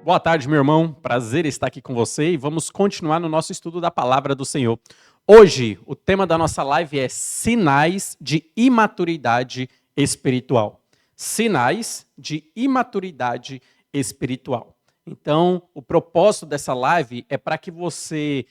Boa tarde, meu irmão. Prazer estar aqui com você e vamos continuar no nosso estudo da Palavra do Senhor. Hoje, o tema da nossa live é sinais de imaturidade espiritual. Sinais de imaturidade espiritual. Então, o propósito dessa live é para que você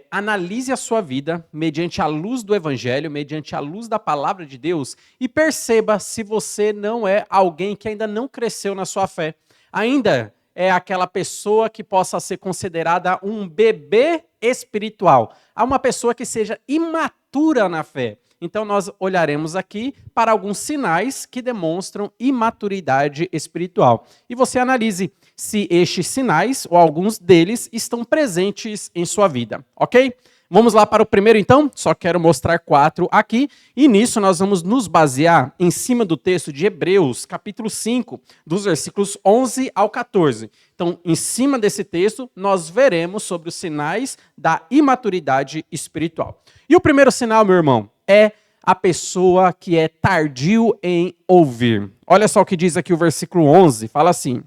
analise a sua vida mediante a luz do Evangelho, mediante a luz da Palavra de Deus e perceba se você não é alguém que ainda não cresceu na sua fé. Ainda é aquela pessoa que possa ser considerada um bebê espiritual. Há uma pessoa que seja imatura na fé. Então nós olharemos aqui para alguns sinais que demonstram imaturidade espiritual. E você analise se estes sinais, ou alguns deles, estão presentes em sua vida, ok? Vamos lá para o primeiro, então? Só quero mostrar 4 aqui. E nisso nós vamos nos basear em cima do texto de Hebreus, capítulo 5, dos versículos 11 ao 14. Então, em cima desse texto, nós veremos sobre os sinais da imaturidade espiritual. E o primeiro sinal, meu irmão, é a pessoa que é tardio em ouvir. Olha só o que diz aqui o versículo 11, fala assim: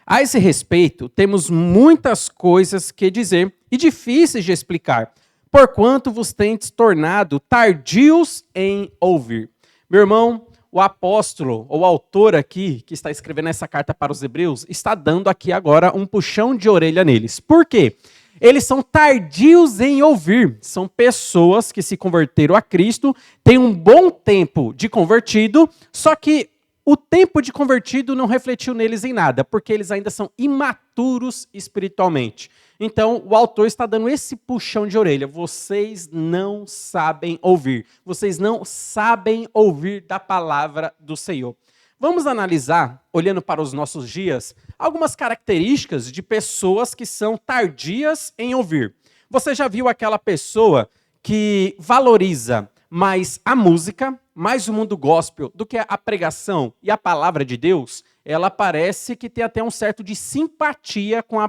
a esse respeito, temos muitas coisas que dizer e difíceis de explicar, porquanto vos tendes tornado tardios em ouvir. Meu irmão, o apóstolo, ou o autor aqui, que está escrevendo essa carta para os hebreus, está dando aqui agora um puxão de orelha neles. Por quê? Eles são tardios em ouvir. São pessoas que se converteram a Cristo, têm um bom tempo de convertido, só que o tempo de convertido não refletiu neles em nada, porque eles ainda são imaturos espiritualmente. Então, o autor está dando esse puxão de orelha. Vocês não sabem ouvir. Vocês não sabem ouvir da palavra do Senhor. Vamos analisar, olhando para os nossos dias, algumas características de pessoas que são tardias em ouvir. Você já viu aquela pessoa que valoriza mais a música, mais o mundo gospel do que a pregação e a palavra de Deus? Ela parece que tem até um certo de simpatia com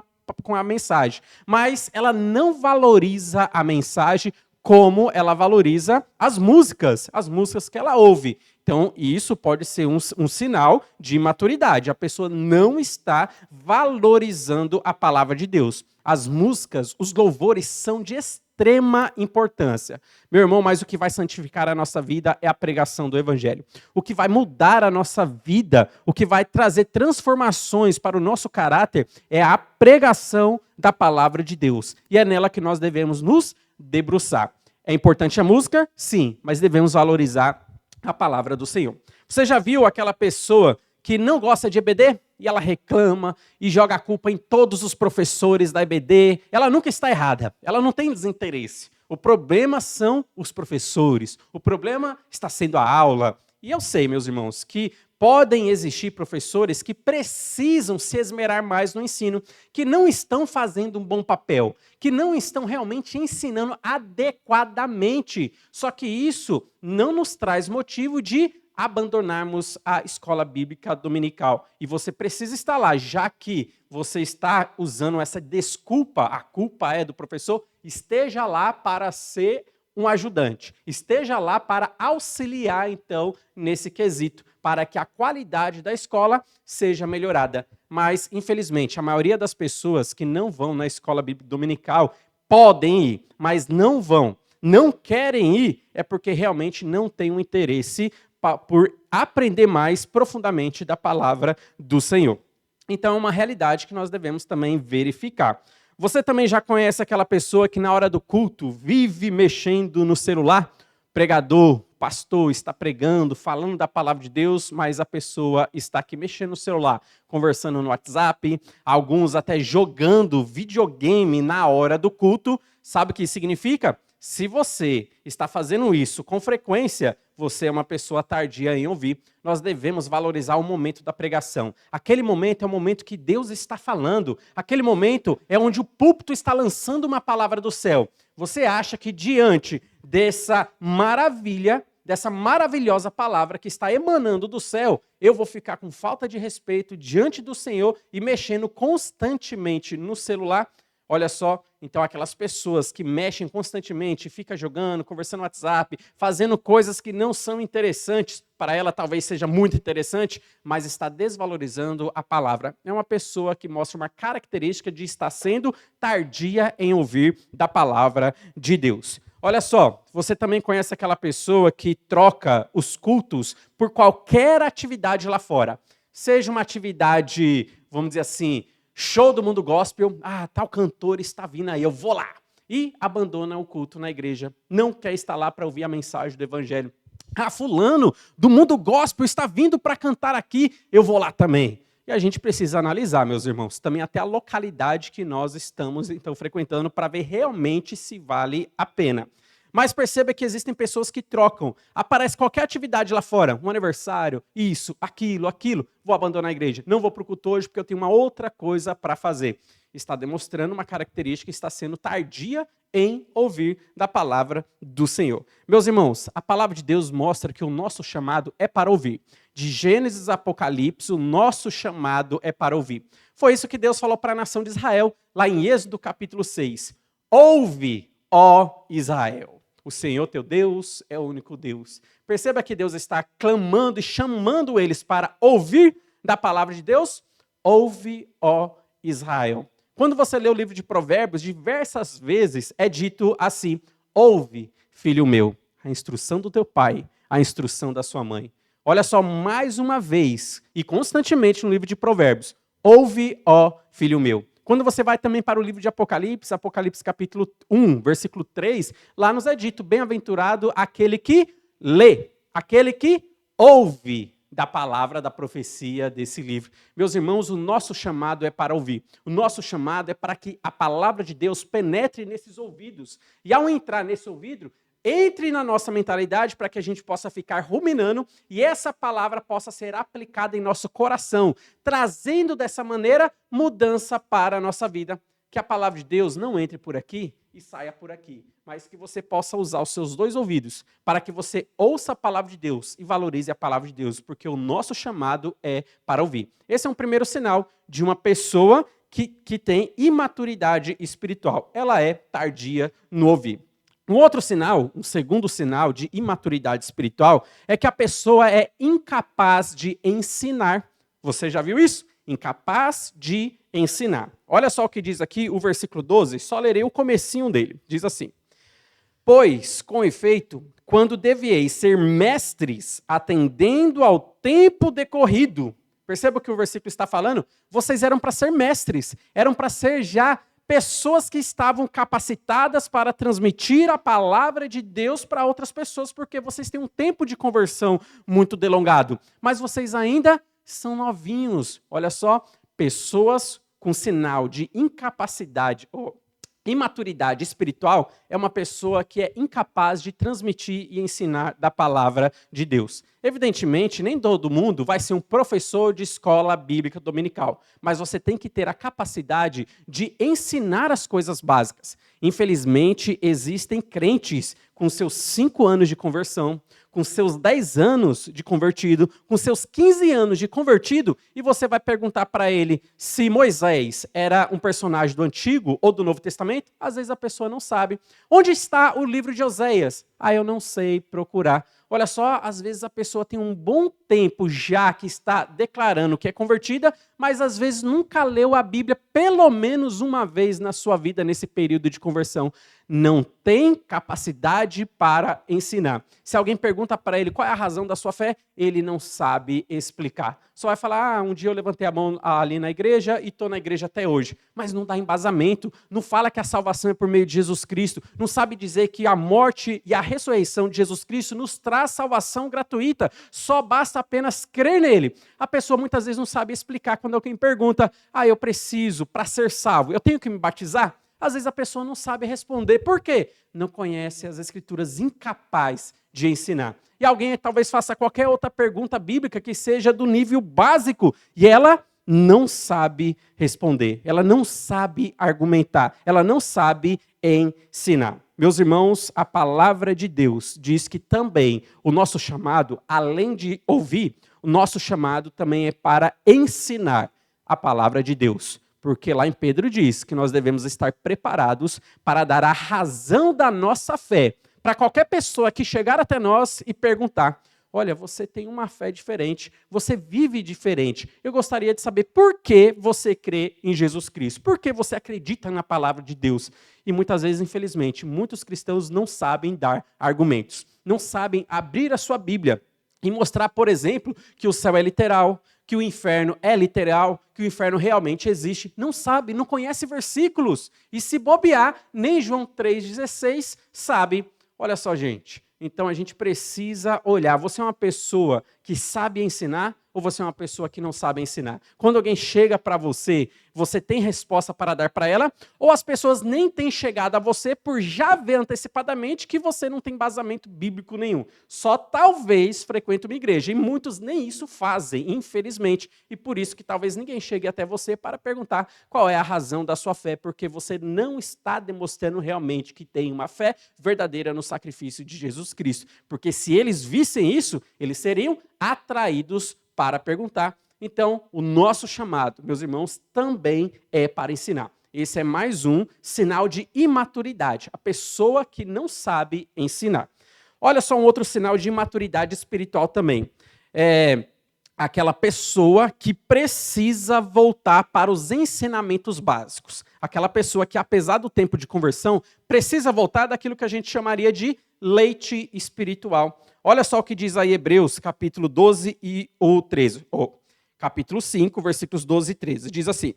a mensagem, mas ela não valoriza a mensagem como ela valoriza as músicas que ela ouve. Então, isso pode ser um sinal de imaturidade. A pessoa não está valorizando a palavra de Deus. As músicas, os louvores são de extrema importância. Meu irmão, mas o que vai santificar a nossa vida é a pregação do Evangelho. O que vai mudar a nossa vida, o que vai trazer transformações para o nosso caráter é a pregação da palavra de Deus. E é nela que nós devemos nos debruçar. É importante a música? Sim, mas devemos valorizar a palavra do Senhor. Você já viu aquela pessoa que não gosta de EBD e ela reclama e joga a culpa em todos os professores da EBD? Ela nunca está errada, ela não tem desinteresse. O problema são os professores, o problema está sendo a aula. E eu sei, meus irmãos, que podem existir professores que precisam se esmerar mais no ensino, que não estão fazendo um bom papel, que não estão realmente ensinando adequadamente. Só que isso não nos traz motivo de abandonarmos a escola bíblica dominical. E você precisa estar lá, já que você está usando essa desculpa, a culpa é do professor, esteja lá para ser um ajudante. Esteja lá para auxiliar, então, nesse quesito, para que a qualidade da escola seja melhorada. Mas, infelizmente, a maioria das pessoas que não vão na escola bíblica dominical podem ir, mas não vão, não querem ir, é porque realmente não têm um interesse por aprender mais profundamente da palavra do Senhor. Então, é uma realidade que nós devemos também verificar. Você também já conhece aquela pessoa que na hora do culto vive mexendo no celular? Pregador, pastor está pregando, falando da palavra de Deus, mas a pessoa está aqui mexendo no celular, conversando no WhatsApp, alguns até jogando videogame na hora do culto. Sabe o que isso significa? Se você está fazendo isso com frequência, você é uma pessoa tardia em ouvir. Nós devemos valorizar o momento da pregação. Aquele momento é o momento que Deus está falando. Aquele momento é onde o púlpito está lançando uma palavra do céu. Você acha que diante dessa maravilha, dessa maravilhosa palavra que está emanando do céu, eu vou ficar com falta de respeito diante do Senhor e mexendo constantemente no celular? Olha só, então aquelas pessoas que mexem constantemente, ficam jogando, conversando no WhatsApp, fazendo coisas que não são interessantes, para ela talvez seja muito interessante, mas está desvalorizando a palavra. É uma pessoa que mostra uma característica de estar sendo tardia em ouvir da palavra de Deus. Olha só, você também conhece aquela pessoa que troca os cultos por qualquer atividade lá fora. Seja uma atividade, vamos dizer assim, show do mundo gospel, tal cantor está vindo aí, eu vou lá. E abandona o culto na igreja, não quer estar lá para ouvir a mensagem do evangelho. Fulano do mundo gospel está vindo para cantar aqui, eu vou lá também. E a gente precisa analisar, meus irmãos, também até a localidade que nós estamos então frequentando para ver realmente se vale a pena. Mas perceba que existem pessoas que trocam. Aparece qualquer atividade lá fora, um aniversário, isso, aquilo, vou abandonar a igreja. Não vou para o culto hoje porque eu tenho uma outra coisa para fazer. Está demonstrando uma característica, está sendo tardia em ouvir da palavra do Senhor. Meus irmãos, a palavra de Deus mostra que o nosso chamado é para ouvir. De Gênesis a Apocalipse, o nosso chamado é para ouvir. Foi isso que Deus falou para a nação de Israel, lá em Êxodo capítulo 6. Ouve, ó Israel. O Senhor teu Deus é o único Deus. Perceba que Deus está clamando e chamando eles para ouvir da palavra de Deus. Ouve, ó Israel. Quando você lê o livro de Provérbios, diversas vezes é dito assim: ouve, filho meu, a instrução do teu pai, a instrução da sua mãe. Olha só, mais uma vez, e constantemente no livro de Provérbios, ouve, ó filho meu. Quando você vai também para o livro de Apocalipse, Apocalipse capítulo 1, versículo 3, lá nos é dito: bem-aventurado aquele que lê, aquele que ouve da palavra, da profecia desse livro. Meus irmãos, o nosso chamado é para ouvir. O nosso chamado é para que a palavra de Deus penetre nesses ouvidos. E ao entrar nesse ouvido, entre na nossa mentalidade para que a gente possa ficar ruminando e essa palavra possa ser aplicada em nosso coração, trazendo dessa maneira mudança para a nossa vida. Que a palavra de Deus não entre por aqui e saia por aqui, mas que você possa usar os seus dois ouvidos para que você ouça a palavra de Deus e valorize a palavra de Deus, porque o nosso chamado é para ouvir. Esse é um primeiro sinal de uma pessoa que tem imaturidade espiritual. Ela é tardia no ouvir. Um outro sinal, um segundo sinal de imaturidade espiritual, é que a pessoa é incapaz de ensinar. Você já viu isso? Incapaz de ensinar. Olha só o que diz aqui o versículo 12, só lerei o comecinho dele. Diz assim: pois, com efeito, quando devieis ser mestres, atendendo ao tempo decorrido. Perceba o que o versículo está falando? Vocês eram para ser mestres, eram para ser já pessoas que estavam capacitadas para transmitir a palavra de Deus para outras pessoas, porque vocês têm um tempo de conversão muito delongado. Mas vocês ainda são novinhos. Olha só, pessoas com sinal de incapacidade ou imaturidade espiritual é uma pessoa que é incapaz de transmitir e ensinar da palavra de Deus. Evidentemente, nem todo mundo vai ser um professor de escola bíblica dominical, mas você tem que ter a capacidade de ensinar as coisas básicas. Infelizmente, existem crentes com seus 5 anos de conversão, com seus 10 anos de convertido, com seus 15 anos de convertido, e você vai perguntar para ele se Moisés era um personagem do Antigo ou do Novo Testamento. Às vezes a pessoa não sabe. Onde está o livro de Oséias? Eu não sei procurar. Olha só, às vezes a pessoa tem um bom tempo já que está declarando que é convertida, mas às vezes nunca leu a Bíblia pelo menos uma vez na sua vida nesse período de conversão. Não tem capacidade para ensinar. Se alguém pergunta para ele qual é a razão da sua fé, ele não sabe explicar. Só vai falar, um dia eu levantei a mão ali na igreja e estou na igreja até hoje. Mas não dá embasamento, não fala que a salvação é por meio de Jesus Cristo, não sabe dizer que a morte e a ressurreição de Jesus Cristo nos traz salvação gratuita, só basta apenas crer nele. A pessoa muitas vezes não sabe explicar quando alguém pergunta, eu preciso, para ser salvo, eu tenho que me batizar? Às vezes a pessoa não sabe responder. Por quê? Não conhece as escrituras, incapaz de ensinar. E alguém talvez faça qualquer outra pergunta bíblica que seja do nível básico e ela não sabe responder, ela não sabe argumentar, ela não sabe ensinar. Meus irmãos, a palavra de Deus diz que também o nosso chamado, além de ouvir, o nosso chamado também é para ensinar a palavra de Deus. Porque lá em Pedro diz que nós devemos estar preparados para dar a razão da nossa fé para qualquer pessoa que chegar até nós e perguntar: olha, você tem uma fé diferente, você vive diferente. Eu gostaria de saber por que você crê em Jesus Cristo, por que você acredita na palavra de Deus. E muitas vezes, infelizmente, muitos cristãos não sabem dar argumentos, não sabem abrir a sua Bíblia e mostrar, por exemplo, que o céu é literal, que o inferno é literal, que o inferno realmente existe. Não sabe, não conhece versículos. E se bobear, nem João 3,16 sabe. Olha só, gente. Então a gente precisa olhar. Você é uma pessoa que sabe ensinar ou você é uma pessoa que não sabe ensinar? Quando alguém chega para você, você tem resposta para dar para ela? Ou as pessoas nem têm chegado a você por já ver antecipadamente que você não tem embasamento bíblico nenhum? Só talvez frequenta uma igreja. E muitos nem isso fazem, infelizmente. E por isso que talvez ninguém chegue até você para perguntar qual é a razão da sua fé, porque você não está demonstrando realmente que tem uma fé verdadeira no sacrifício de Jesus Cristo. Porque se eles vissem isso, eles seriam atraídos para perguntar. Então, o nosso chamado, meus irmãos, também é para ensinar. Esse é mais um sinal de imaturidade, a pessoa que não sabe ensinar. Olha só um outro sinal de imaturidade espiritual também. Aquela pessoa que precisa voltar para os ensinamentos básicos. Aquela pessoa que, apesar do tempo de conversão, precisa voltar daquilo que a gente chamaria de leite espiritual. Olha só o que diz aí Hebreus, capítulo 12 e o 13. Capítulo 5, versículos 12 e 13. Diz assim: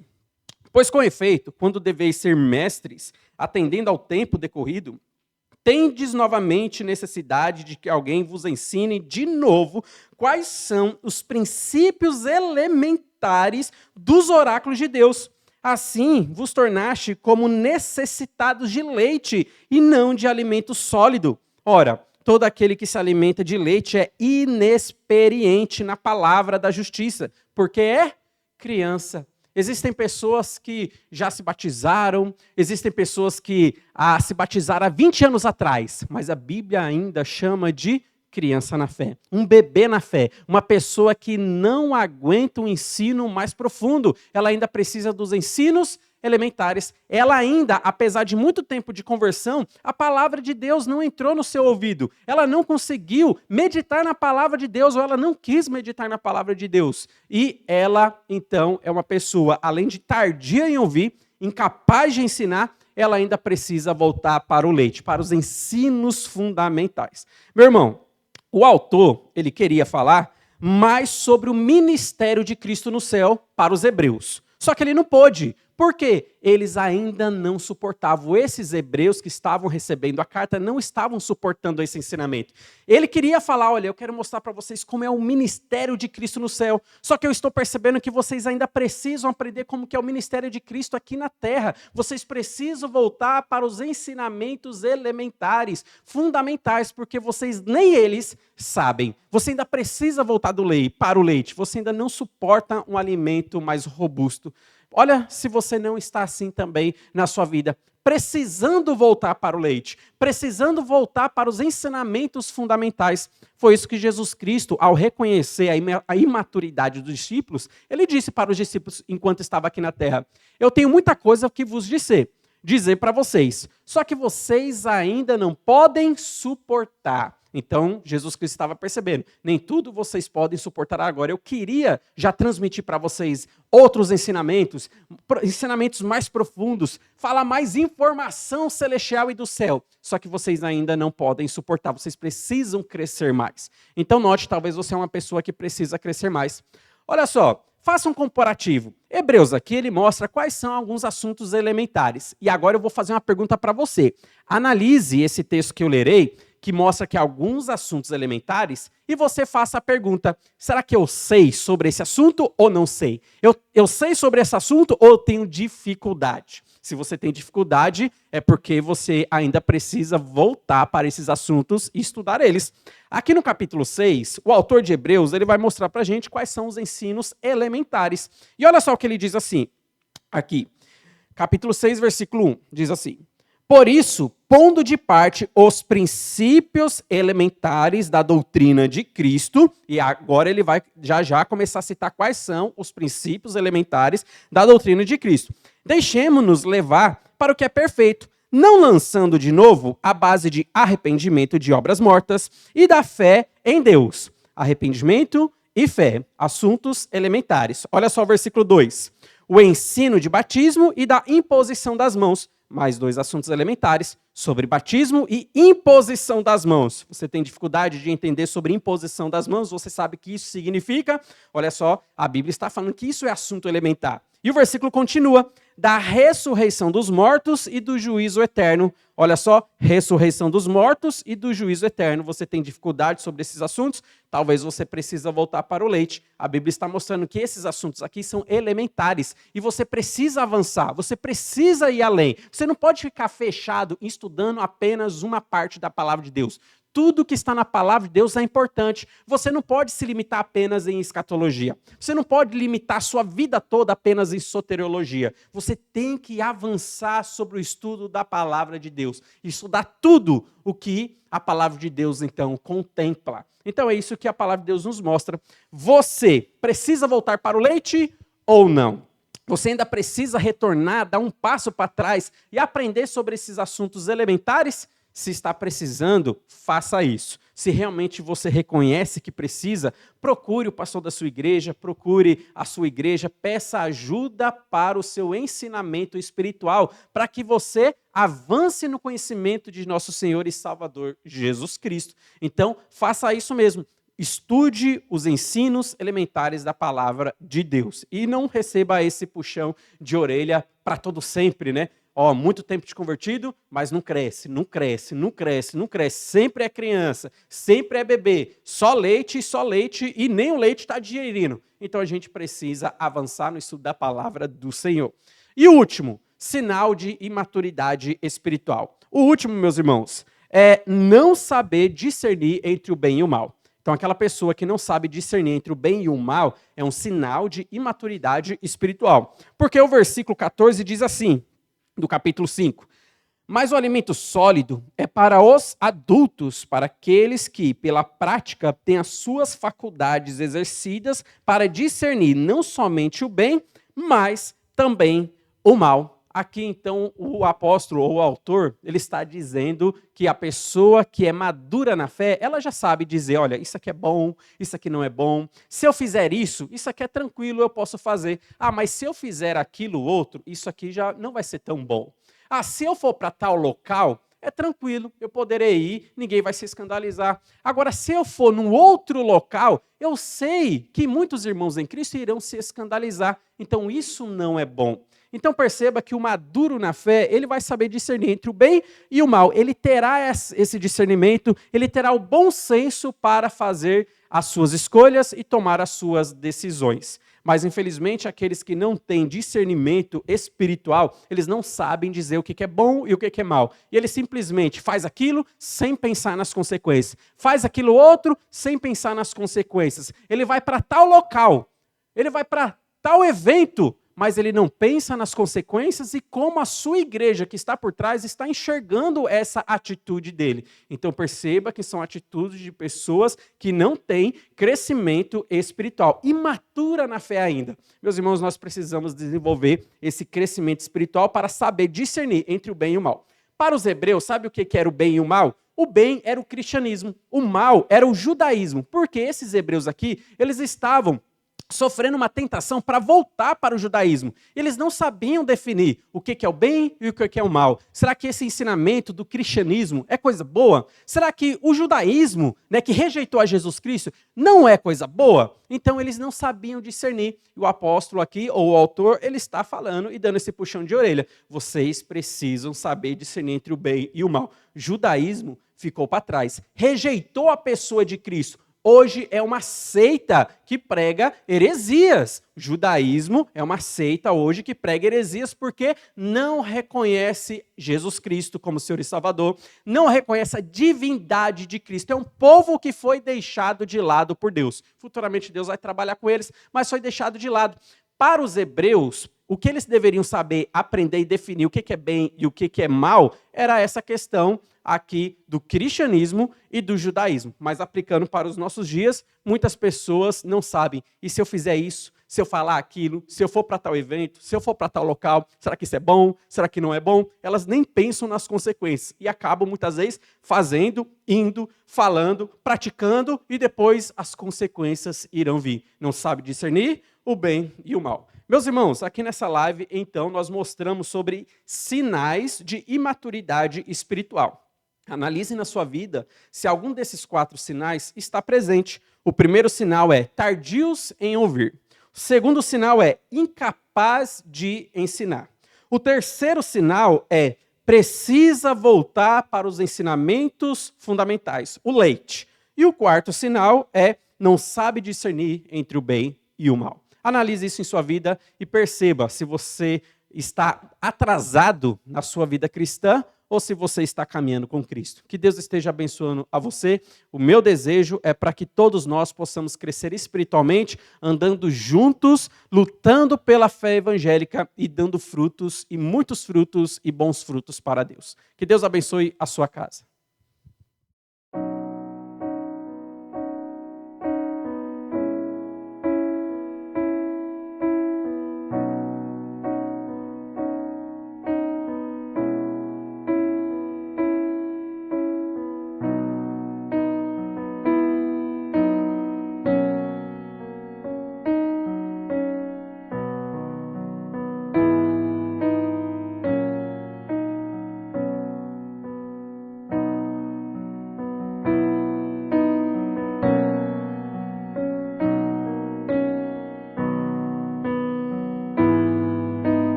pois com efeito, quando deveis ser mestres, atendendo ao tempo decorrido, tendes novamente necessidade de que alguém vos ensine de novo quais são os princípios elementares dos oráculos de Deus. Assim vos tornaste como necessitados de leite e não de alimento sólido. Ora, todo aquele que se alimenta de leite é inexperiente na palavra da justiça, porque é criança. Existem pessoas que já se batizaram, existem pessoas que se batizaram há 20 anos atrás, mas a Bíblia ainda chama de criança na fé, um bebê na fé, uma pessoa que não aguenta um ensino mais profundo, ela ainda precisa dos ensinos elementares. Ela ainda, apesar de muito tempo de conversão, a palavra de Deus não entrou no seu ouvido. Ela não conseguiu meditar na palavra de Deus, ou ela não quis meditar na palavra de Deus. E ela, então, é uma pessoa, além de tardia em ouvir, incapaz de ensinar, ela ainda precisa voltar para o leite, para os ensinos fundamentais. Meu irmão, o autor, ele queria falar mais sobre o ministério de Cristo no céu para os hebreus. Só que ele não pôde. Por quê? Eles ainda não suportavam. Esses hebreus que estavam recebendo a carta não estavam suportando esse ensinamento. Ele queria falar: olha, eu quero mostrar para vocês como é o ministério de Cristo no céu. Só que eu estou percebendo que vocês ainda precisam aprender como que é o ministério de Cristo aqui na terra. Vocês precisam voltar para os ensinamentos elementares, fundamentais, porque vocês nem eles sabem. Você ainda precisa voltar para o leite. Você ainda não suporta um alimento mais robusto. Olha se você não está assim também na sua vida, precisando voltar para o leite, precisando voltar para os ensinamentos fundamentais. Foi isso que Jesus Cristo, ao reconhecer a imaturidade dos discípulos, ele disse para os discípulos enquanto estava aqui na terra: eu tenho muita coisa que vos dizer para vocês, só que vocês ainda não podem suportar. Então, Jesus Cristo estava percebendo, nem tudo vocês podem suportar agora. Eu queria já transmitir para vocês outros ensinamentos mais profundos, falar mais informação celestial e do céu. Só que vocês ainda não podem suportar, vocês precisam crescer mais. Então, note, talvez você é uma pessoa que precisa crescer mais. Olha só, faça um comparativo. Hebreus aqui, ele mostra quais são alguns assuntos elementares. E agora eu vou fazer uma pergunta para você. Analise esse texto que eu lerei, que mostra que alguns assuntos elementares, e você faça a pergunta: será que eu sei sobre esse assunto ou não sei? Eu sei sobre esse assunto ou eu tenho dificuldade? Se você tem dificuldade, é porque você ainda precisa voltar para esses assuntos e estudar eles. Aqui no capítulo 6, o autor de Hebreus, ele vai mostrar para a gente quais são os ensinos elementares. E olha só o que ele diz assim, aqui. Capítulo 6, versículo 1, diz assim: Por isso, pondo de parte os princípios elementares da doutrina de Cristo, e agora ele vai já começar a citar quais são os princípios elementares da doutrina de Cristo. Deixemos-nos levar para o que é perfeito, não lançando de novo a base de arrependimento de obras mortas e da fé em Deus. Arrependimento e fé, assuntos elementares. Olha só o versículo 2. O ensino de batismo e da imposição das mãos. Mais dois assuntos elementares sobre batismo e imposição das mãos. Você tem dificuldade de entender sobre imposição das mãos? Você sabe o que isso significa? Olha só, a Bíblia está falando que isso é assunto elementar. E o versículo continua, da ressurreição dos mortos e do juízo eterno. Olha só, ressurreição dos mortos e do juízo eterno. Você tem dificuldade sobre esses assuntos? Talvez você precisa voltar para o leite. A Bíblia está mostrando que esses assuntos aqui são elementares e você precisa avançar, você precisa ir além. Você não pode ficar fechado estudando apenas uma parte da palavra de Deus. Tudo que está na palavra de Deus é importante. Você não pode se limitar apenas em escatologia. Você não pode limitar a sua vida toda apenas em soteriologia. Você tem que avançar sobre o estudo da palavra de Deus. Estudar tudo o que a palavra de Deus, então, contempla. Então é isso que a palavra de Deus nos mostra. Você precisa voltar para o leite ou não? Você ainda precisa retornar, dar um passo para trás e aprender sobre esses assuntos elementares? Se está precisando, faça isso. Se realmente você reconhece que precisa, procure o pastor da sua igreja, procure a sua igreja, peça ajuda para o seu ensinamento espiritual, para que você avance no conhecimento de nosso Senhor e Salvador Jesus Cristo. Então, faça isso mesmo. Estude os ensinos elementares da palavra de Deus e não receba esse puxão de orelha para todo sempre, né? Muito tempo de convertido, mas não cresce, não cresce, não cresce, não cresce. Sempre é criança, sempre é bebê. Só leite e nem o leite está digerindo. Então a gente precisa avançar no estudo da palavra do Senhor. E o último, sinal de imaturidade espiritual. O último, meus irmãos, é não saber discernir entre o bem e o mal. Então, aquela pessoa que não sabe discernir entre o bem e o mal é um sinal de imaturidade espiritual. Porque o versículo 14 diz assim, do capítulo 5. Mas o alimento sólido é para os adultos, para aqueles que, pela prática, têm as suas faculdades exercidas para discernir não somente o bem, mas também o mal. Aqui, então, o apóstolo ou o autor, ele está dizendo que a pessoa que é madura na fé, ela já sabe dizer, olha, isso aqui é bom, isso aqui não é bom. Se eu fizer isso aqui é tranquilo, eu posso fazer. Mas se eu fizer aquilo outro, isso aqui já não vai ser tão bom. Se eu for para tal local, é tranquilo, eu poderei ir, ninguém vai se escandalizar. Agora, se eu for num outro local, eu sei que muitos irmãos em Cristo irão se escandalizar. Então, isso não é bom. Então perceba que o maduro na fé, ele vai saber discernir entre o bem e o mal. Ele terá esse discernimento, ele terá o bom senso para fazer as suas escolhas e tomar as suas decisões. Mas, infelizmente, aqueles que não têm discernimento espiritual, eles não sabem dizer o que é bom e o que é mal. E ele simplesmente faz aquilo sem pensar nas consequências. Faz aquilo outro sem pensar nas consequências. Ele vai para tal local, ele vai para tal evento, mas ele não pensa nas consequências e como a sua igreja que está por trás está enxergando essa atitude dele. Então perceba que são atitudes de pessoas que não têm crescimento espiritual, imatura na fé ainda. Meus irmãos, nós precisamos desenvolver esse crescimento espiritual para saber discernir entre o bem e o mal. Para os hebreus, sabe o que era o bem e o mal? O bem era o cristianismo, o mal era o judaísmo, porque esses hebreus aqui, eles estavam sofrendo uma tentação para voltar para o judaísmo. Eles não sabiam definir o que é o bem e o que é o mal. Será que esse ensinamento do cristianismo é coisa boa? Será que o judaísmo, que rejeitou a Jesus Cristo, não é coisa boa? Então eles não sabiam discernir. E o apóstolo aqui, ou o autor, ele está falando e dando esse puxão de orelha. Vocês precisam saber discernir entre o bem e o mal. O judaísmo ficou para trás. Rejeitou a pessoa de Cristo. Hoje é uma seita que prega heresias. O judaísmo é uma seita hoje que prega heresias porque não reconhece Jesus Cristo como Senhor e Salvador, não reconhece a divindade de Cristo. É um povo que foi deixado de lado por Deus. Futuramente Deus vai trabalhar com eles, mas foi deixado de lado. Para os hebreus, O que eles deveriam saber, aprender e definir o que é bem e o que é mal, era essa questão aqui do cristianismo e do judaísmo. Mas aplicando para os nossos dias, muitas pessoas não sabem. E se eu fizer isso? Se eu falar aquilo? Se eu for para tal evento? Se eu for para tal local? Será que isso é bom? Será que não é bom? Elas nem pensam nas consequências. E acabam, muitas vezes, fazendo, indo, falando, praticando, e depois as consequências irão vir. Não sabe discernir o bem e o mal. Meus irmãos, aqui nessa live, então, nós mostramos sobre sinais de imaturidade espiritual. Analise na sua vida se algum desses 4 sinais está presente. O primeiro sinal é tardios em ouvir. O segundo sinal é incapaz de ensinar. O terceiro sinal é precisa voltar para os ensinamentos fundamentais, o leite. E o quarto sinal é não sabe discernir entre o bem e o mal. Analise isso em sua vida e perceba se você está atrasado na sua vida cristã ou se você está caminhando com Cristo. Que Deus esteja abençoando a você. O meu desejo é para que todos nós possamos crescer espiritualmente, andando juntos, lutando pela fé evangélica e dando frutos, e muitos frutos e bons frutos para Deus. Que Deus abençoe a sua casa.